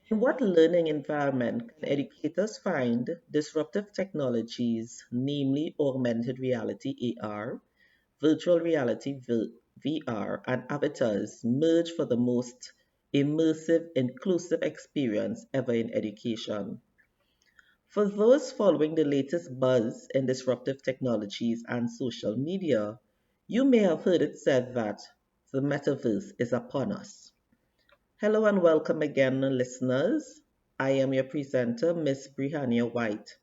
In what learning environment can educators find disruptive technologies, namely augmented reality (AR), virtual reality (VR), and avatars merge for the most immersive, inclusive experience ever in education? For those following the latest buzz in disruptive technologies and social media, you may have heard it said that the metaverse is upon us. Hello and welcome again, listeners. I am your presenter, Miss Brihannia White.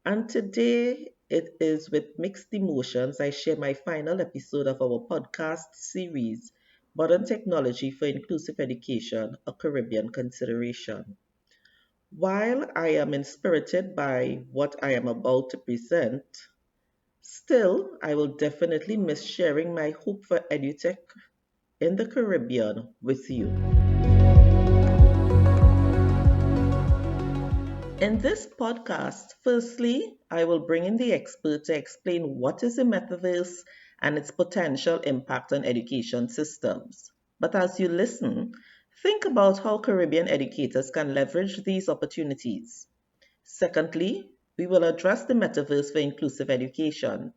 And today it is with mixed emotions I share my final episode of our podcast series, Modern Technology for Inclusive Education, a Caribbean Consideration. While I am inspirited by what I am about to present, still I will definitely miss sharing my hope for EduTech in the Caribbean with you. In this podcast, firstly, I will bring in the expert to explain what is the metaverse and its potential impact on education systems. But as you listen, think about how Caribbean educators can leverage these opportunities. Secondly, we will address the metaverse for inclusive education.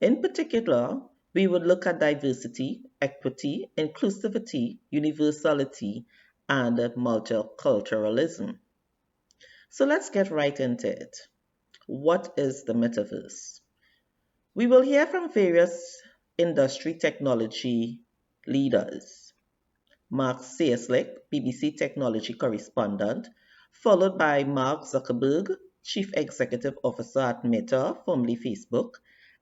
In particular, we would look at diversity, equity, inclusivity, universality, and multiculturalism. So let's get right into it. What is the metaverse? We will hear from various industry technology leaders. Mark Searslick, BBC technology correspondent, followed by Mark Zuckerberg, Chief Executive Officer at Meta, formerly Facebook,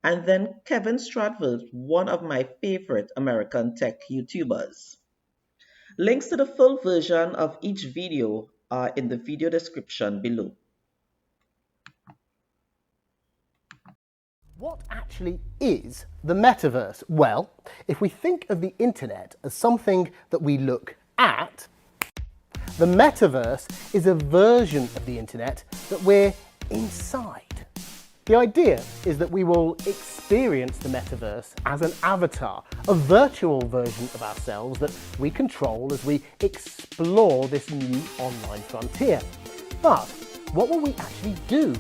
and then Kevin Stradford, one of my favorite American tech YouTubers. Links to the full version of each video are in the video description below. What actually is the metaverse? Well, if we think of the internet as something that we look at, the metaverse is a version of the internet that we're inside. The idea is that we will experience the metaverse as an avatar, a virtual version of ourselves that we control as we explore this new online frontier. But what will we actually do?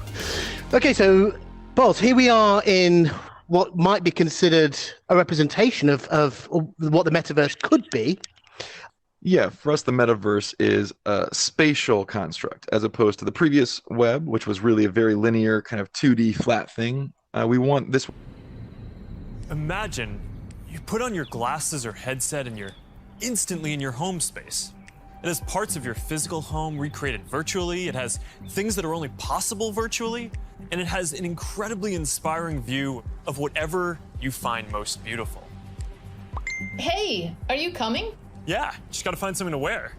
Okay, so Boz, here we are in what might be considered a representation of what the metaverse could be. Yeah, for us, the metaverse is a spatial construct as opposed to the previous web, which was really a very linear kind of 2D flat thing. We want this. Imagine you put on your glasses or headset and you're instantly in your home space. It has parts of your physical home recreated virtually, it has things that are only possible virtually, and it has an incredibly inspiring view of whatever you find most beautiful. Hey, are you coming? Yeah, just gotta find something to wear.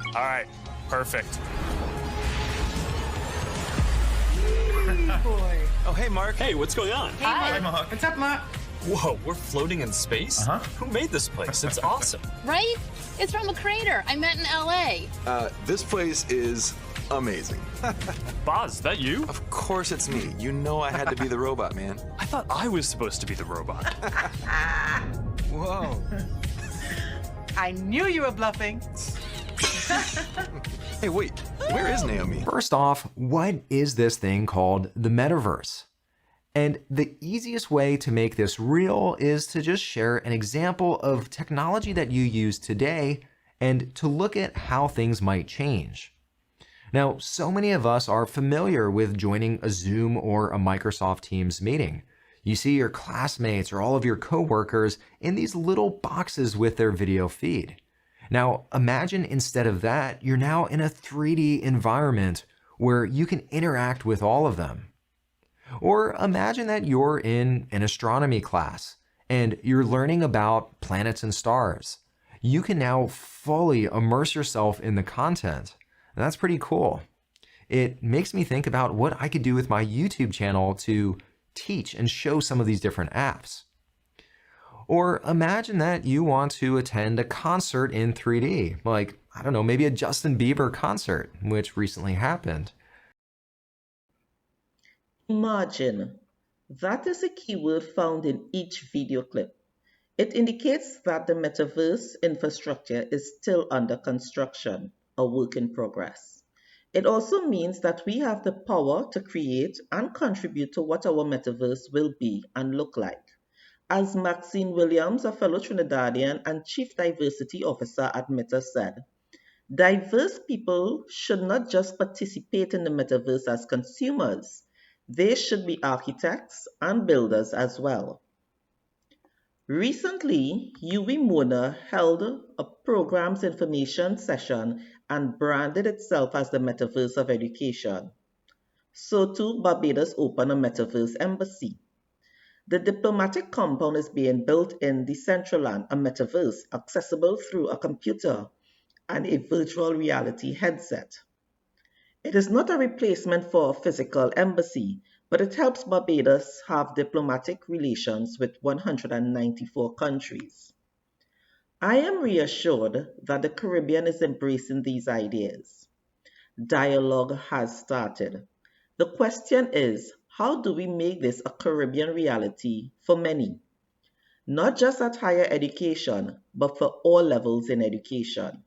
All right, perfect. Boy. Oh, hey, Mark. Hey, what's going on? Hi. Mark. What's up, Mark? Whoa, we're floating in space? Who made this place? It's awesome. Right? It's from a crater I met in LA. This place is amazing. Boz, is that you? Of course it's me. You know I had to be the robot, man. I thought I was supposed to be the robot. Whoa. I knew you were bluffing. Hey, wait. Where is Naomi? First off, what is this thing called the metaverse? And the easiest way to make this real is to just share an example of technology that you use today and to look at how things might change. Now, so many of us are familiar with joining a Zoom or a Microsoft Teams meeting. You see your classmates or all of your coworkers in these little boxes with their video feed. Now, imagine instead of that, you're now in a 3D environment where you can interact with all of them. Or imagine that you're in an astronomy class and you're learning about planets and stars. You can now fully immerse yourself in the content. And that's pretty cool. It makes me think about what I could do with my YouTube channel to teach and show some of these different apps. Or imagine that you want to attend a concert in 3D, like, I don't know, maybe a Justin Bieber concert, which recently happened. Imagine. That is a keyword found in each video clip. It indicates that the metaverse infrastructure is still under construction, a work in progress. It also means that we have the power to create and contribute to what our metaverse will be and look like. As Maxine Williams, a fellow Trinidadian and Chief Diversity Officer at Meta, said, diverse people should not just participate in the metaverse as consumers, they should be architects and builders as well. Recently, UW Mona held a programs information session and branded itself as the Metaverse of Education. So too, Barbados opened a Metaverse embassy. The diplomatic compound is being built in Decentraland, a metaverse accessible through a computer and a virtual reality headset. It is not a replacement for a physical embassy, but it helps Barbados have diplomatic relations with 194 countries. I am reassured that the Caribbean is embracing these ideas. Dialogue has started. The question is, how do we make this a Caribbean reality for many? Not just at higher education, but for all levels in education.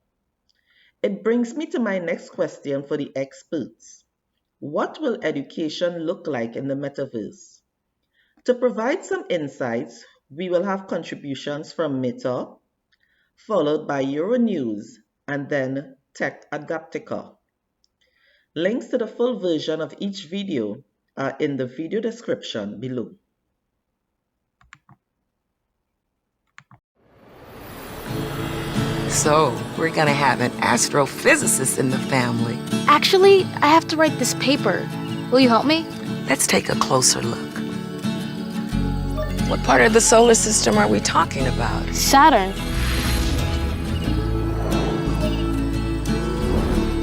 It brings me to my next question for the experts. What will education look like in the metaverse? To provide some insights, we will have contributions from Meta, followed by Euronews, and then Tech Adaptica. Links to the full version of each video are in the video description below. So, we're gonna have an astrophysicist in the family. Actually, I have to write this paper. Will you help me? Let's take a closer look. What part of the solar system are we talking about? Saturn.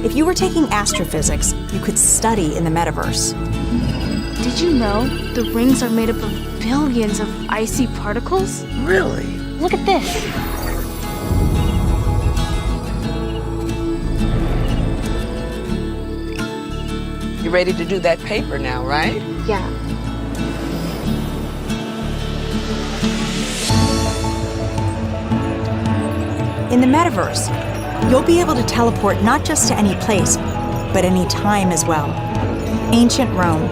If you were taking astrophysics, you could study in the metaverse. Did you know the rings are made up of billions of icy particles? Really? Look at this. You ready to do that paper now, right? Yeah. In the metaverse, you'll be able to teleport not just to any place, but any time as well. Ancient Rome.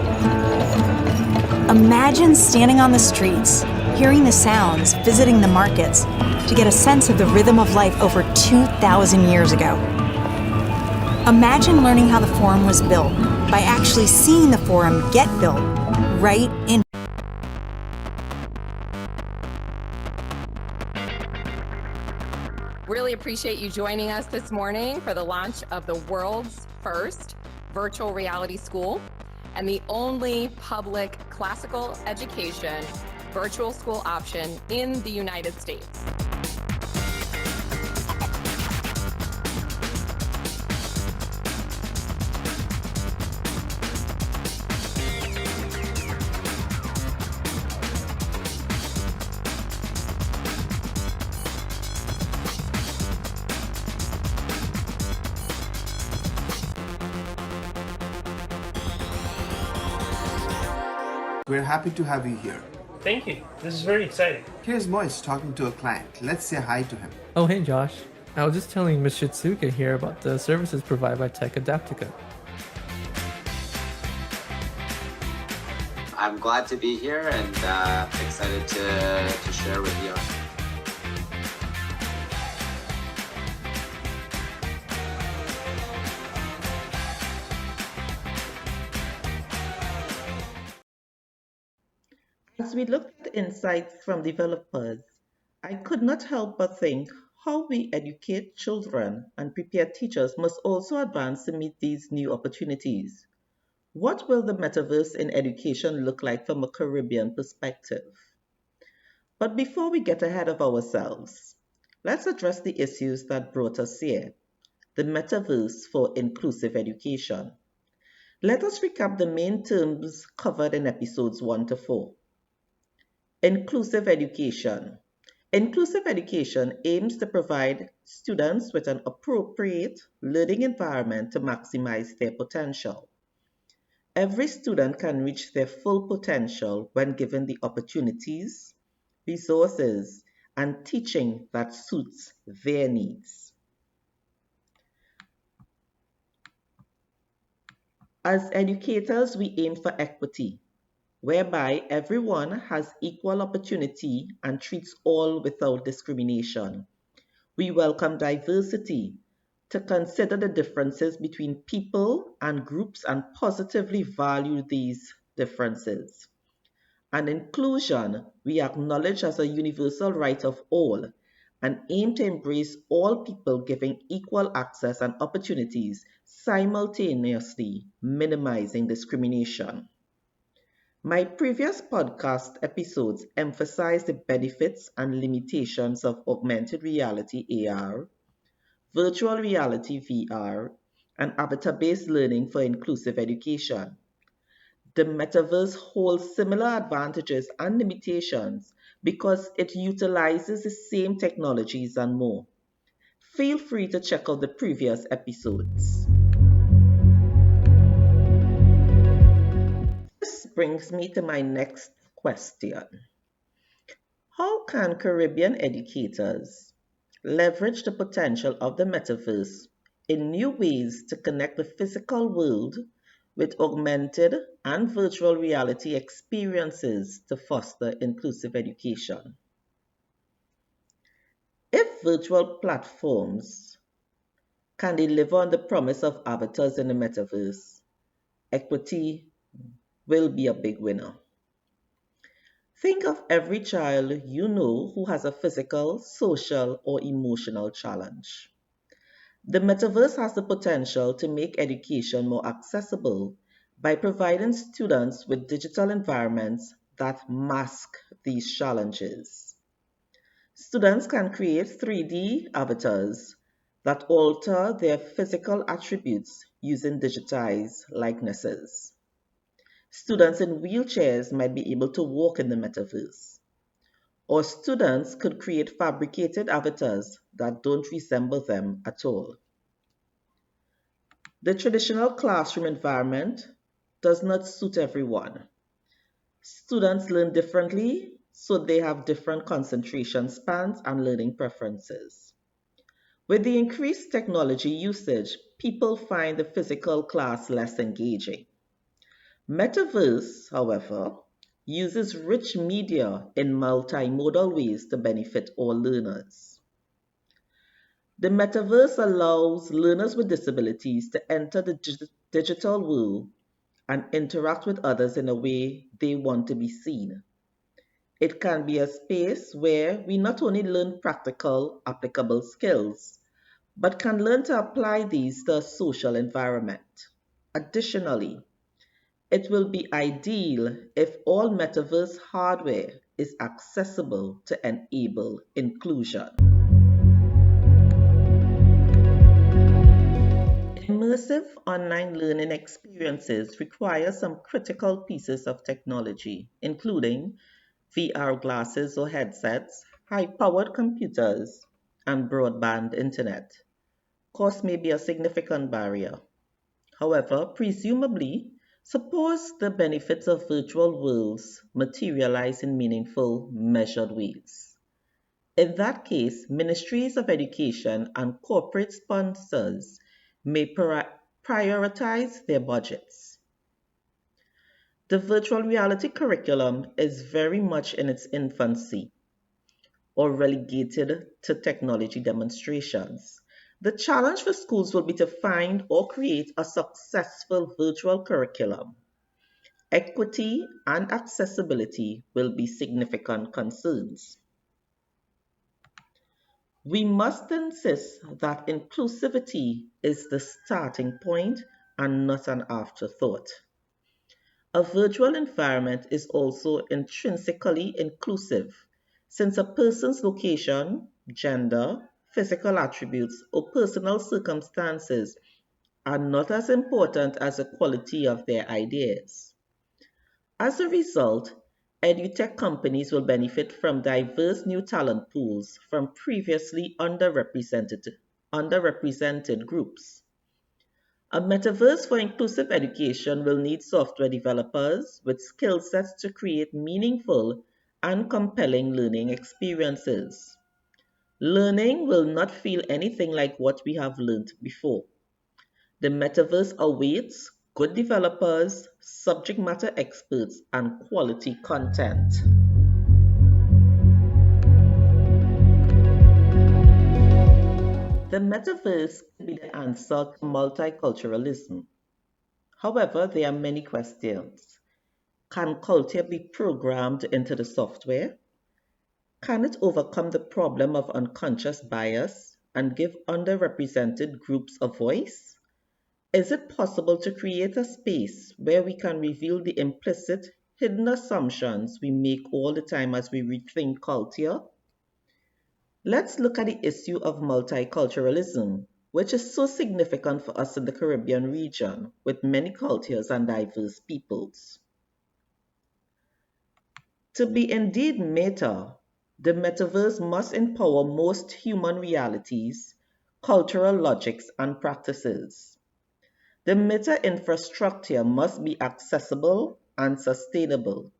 Imagine standing on the streets, hearing the sounds, visiting the markets, to get a sense of the rhythm of life over 2,000 years ago. Imagine learning how the Forum was built by actually seeing the Forum get built right in. Really appreciate you joining us this morning for the launch of the world's first virtual reality school and the only public classical education virtual school option in the United States. We're happy to have you here. Thank you. This is very exciting. Here's Moise talking to a client. Let's say hi to him. Oh, hey, Josh. I was just telling Ms. Shitsuka here about the services provided by Tech Adaptica. I'm glad to be here and excited to share with you. As we looked at insights from developers, I could not help but think how we educate children and prepare teachers must also advance to meet these new opportunities. What will the metaverse in education look like from a Caribbean perspective? But before we get ahead of ourselves, let's address the issues that brought us here, the metaverse for inclusive education. Let us recap the main terms covered in episodes 1 to 4. Inclusive education. Inclusive education aims to provide students with an appropriate learning environment to maximize their potential. Every student can reach their full potential when given the opportunities, resources, and teaching that suits their needs. As educators, we aim for equity, whereby everyone has equal opportunity and treats all without discrimination. We welcome diversity, to consider the differences between people and groups and positively value these differences. And inclusion, we acknowledge as a universal right of all and aim to embrace all people, giving equal access and opportunities, simultaneously minimizing discrimination. My previous podcast episodes emphasized the benefits and limitations of augmented reality AR, virtual reality VR, and avatar-based learning for inclusive education. The metaverse holds similar advantages and limitations because it utilizes the same technologies and more. Feel free to check out the previous episodes. This brings me to my next question. How can Caribbean educators leverage the potential of the metaverse in new ways to connect the physical world with augmented and virtual reality experiences to foster inclusive education? If virtual platforms can deliver on the promise of avatars in the metaverse, equity will be a big winner. Think of every child you know who has a physical, social, or emotional challenge. The metaverse has the potential to make education more accessible by providing students with digital environments that mask these challenges. Students can create 3D avatars that alter their physical attributes using digitized likenesses. Students in wheelchairs might be able to walk in the metaverse, or students could create fabricated avatars that don't resemble them at all. The traditional classroom environment does not suit everyone. Students learn differently, so they have different concentration spans and learning preferences. With the increased technology usage, people find the physical class less engaging. Metaverse, however, uses rich media in multimodal ways to benefit all learners. The metaverse allows learners with disabilities to enter the digital world and interact with others in a way they want to be seen. It can be a space where we not only learn practical, applicable skills, but can learn to apply these to a social environment. Additionally, it will be ideal if all metaverse hardware is accessible to enable inclusion. Immersive online learning experiences require some critical pieces of technology, including VR glasses or headsets, high-powered computers, and broadband internet. Cost may be a significant barrier. However, presumably, suppose the benefits of virtual worlds materialize in meaningful, measured ways. In that case, ministries of education and corporate sponsors may prioritize their budgets. The virtual reality curriculum is very much in its infancy or relegated to technology demonstrations. The challenge for schools will be to find or create a successful virtual curriculum. Equity and accessibility will be significant concerns. We must insist that inclusivity is the starting point and not an afterthought. A virtual environment is also intrinsically inclusive, since a person's location, gender, physical attributes, or personal circumstances are not as important as the quality of their ideas. As a result, edutech companies will benefit from diverse new talent pools from previously underrepresented groups. A metaverse for inclusive education will need software developers with skill sets to create meaningful and compelling learning experiences. Learning will not feel anything like what we have learned before. The metaverse awaits good developers, subject matter experts, and quality content. The metaverse could be the answer to multiculturalism. However, there are many questions. Can culture be programmed into the software? Can it overcome the problem of unconscious bias and give underrepresented groups a voice? Is it possible to create a space where we can reveal the implicit, hidden assumptions we make all the time as we rethink culture? Let's look at the issue of multiculturalism, which is so significant for us in the Caribbean region with many cultures and diverse peoples. To be indeed meta, the metaverse must empower most human realities, cultural logics, and practices. The meta infrastructure must be accessible and sustainable.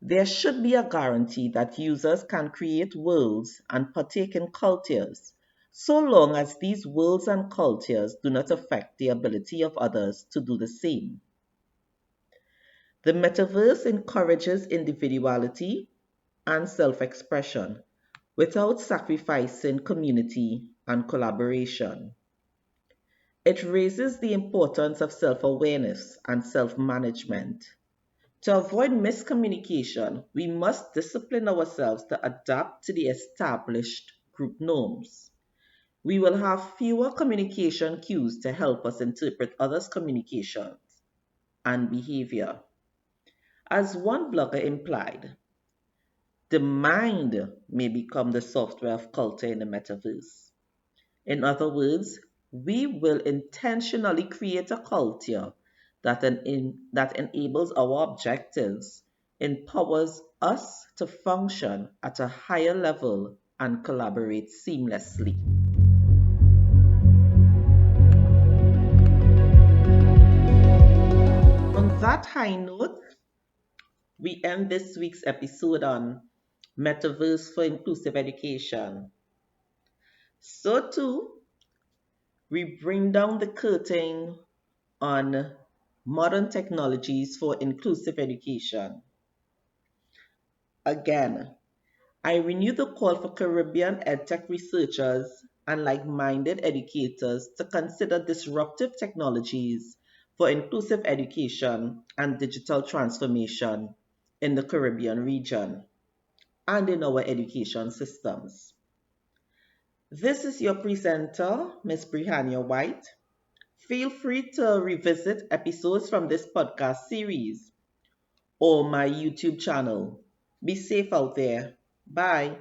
There should be a guarantee that users can create worlds and partake in cultures, so long as these worlds and cultures do not affect the ability of others to do the same. The metaverse encourages individuality and self expression without sacrificing community and collaboration. It raises the importance of self awareness and self management. To avoid miscommunication, we must discipline ourselves to adapt to the established group norms. We will have fewer communication cues to help us interpret others' communications and behavior. As one blogger implied, the mind may become the software of culture in the metaverse. In other words, we will intentionally create a culture that enables our objectives, empowers us to function at a higher level, and collaborate seamlessly. On that high note, we end this week's episode on Metaverse for Inclusive Education. So, too, we bring down the curtain on modern technologies for inclusive education. Again, I renew the call for Caribbean EdTech researchers and like minded educators to consider disruptive technologies for inclusive education and digital transformation in the Caribbean region and in our education systems. This is your presenter, Ms. Brihannia White. Feel free to revisit episodes from this podcast series or my YouTube channel. Be safe out there. Bye.